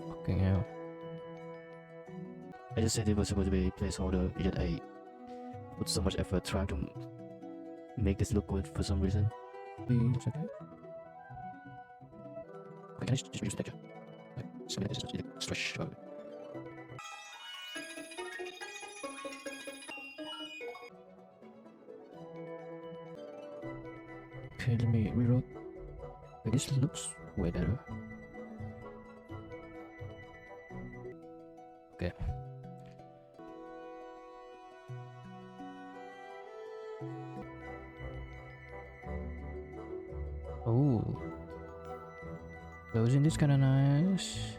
Fucking hell. I just said it was supposed to be a placeholder, yet I put so much effort trying to make this look good for some reason. Please, okay. Wait, can I just reduce the texture? Like, something like this, just stretch out. Okay, let me reload. Wait, this looks way better. Okay. Oh. Closing this kinda nice.